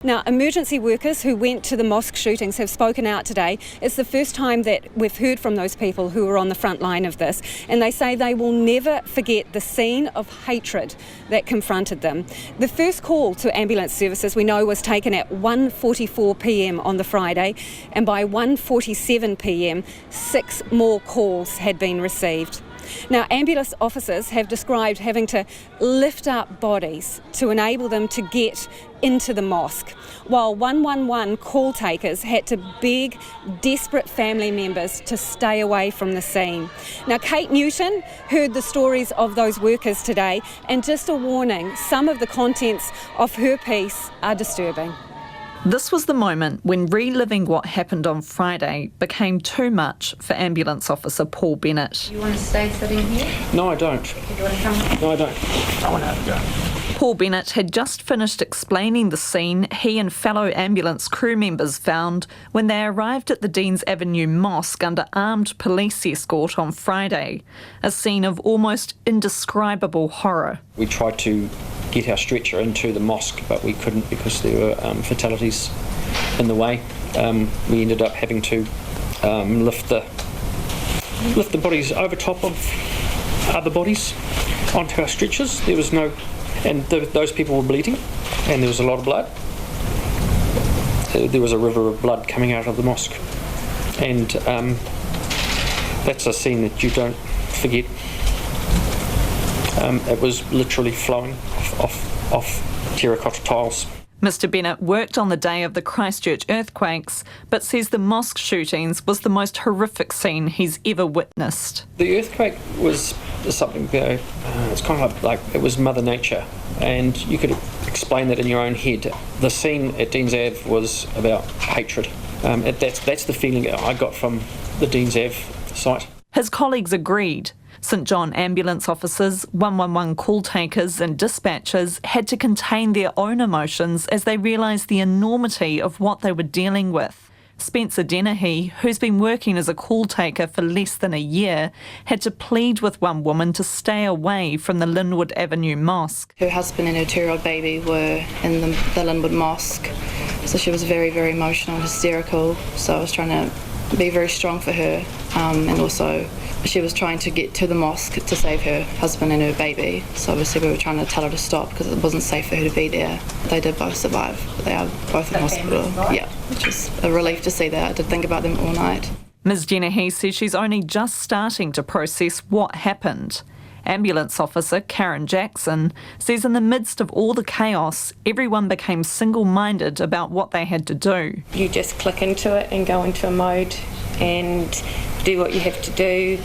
Now, emergency workers who went to the mosque shootings have spoken out today. It's the first time that we've heard from those people who were on the front line of this, and they say they will never forget the scene of hatred that confronted them. The first call to ambulance services, we know, was taken at 1:44 p.m. on the Friday, and by 1:47 p.m, 6 more calls had been received. Now, ambulance officers have described having to lift up bodies to enable them to get into the mosque, while 111 call takers had to beg desperate family members to stay away from the scene. Now, Kate Newton heard the stories of those workers today, and just a warning, some of the contents of her piece are disturbing. This was the moment when reliving what happened on Friday became too much for ambulance officer Paul Bennett. You want to stay sitting here? No, I don't. You want to come? No, I don't. I want to go. Paul Bennett had just finished explaining the scene he and fellow ambulance crew members found when they arrived at the Deans Avenue Mosque under armed police escort on Friday, a scene of almost indescribable horror. We tried to get our stretcher into the mosque, but we couldn't because there were fatalities in the way. We ended up having to lift the bodies over top of other bodies onto our stretchers. There was no, and those people were bleeding, and there was a lot of blood. There was a river of blood coming out of the mosque, and that's a scene that you don't forget. It was literally flowing off terracotta tiles. Mr Bennett worked on the day of the Christchurch earthquakes, but says the mosque shootings was the most horrific scene he's ever witnessed. The earthquake was something, it's kind of like it was Mother Nature, and you could explain that in your own head. The scene at Deans Ave was about hatred. That's the feeling I got from the Deans Ave site. His colleagues agreed. St John ambulance officers, 111 call takers and dispatchers had to contain their own emotions as they realised the enormity of what they were dealing with. Spencer Dennehy, who's been working as a call taker for less than a year, had to plead with one woman to stay away from the Linwood Avenue Mosque. Her husband and her 2-year-old baby were in the Linwood Mosque, so she was very, very emotional and hysterical, so I was trying to be very strong for her, and also she was trying to get to the mosque to save her husband and her baby, so obviously we were trying to tell her to stop because it wasn't safe for her to be there. They did both survive, but they are both in hospital. Yeah, which is a relief to see that. I did think about them all night. Ms Dennehy says she's only just starting to process what happened. Ambulance officer Karen Jackson says in the midst of all the chaos, everyone became single-minded about what they had to do. You just click into it and go into a mode and do what you have to do.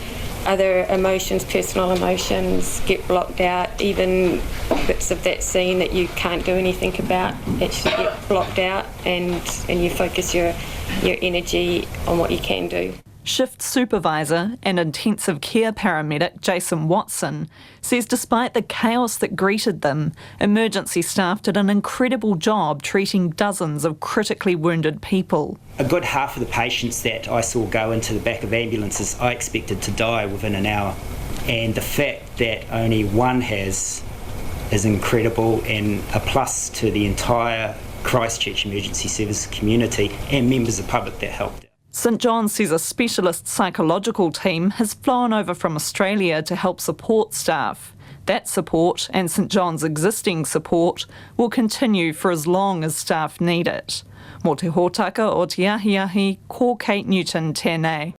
Other emotions, personal emotions, get blocked out. Even bits of that scene that you can't do anything about actually get blocked out, and you focus your energy on what you can do. Shift supervisor and intensive care paramedic Jason Watson says despite the chaos that greeted them, emergency staff did an incredible job treating dozens of critically wounded people. A good half of the patients that I saw go into the back of ambulances I expected to die within an hour, and the fact that only one has is incredible and a plus to the entire Christchurch emergency service community and members of the public that helped. St John says a specialist psychological team has flown over from Australia to help support staff. That support, and St John's existing support, will continue for as long as staff need it. Mō te hōtaka o te ahiahi, ko Kate Newton tēnei.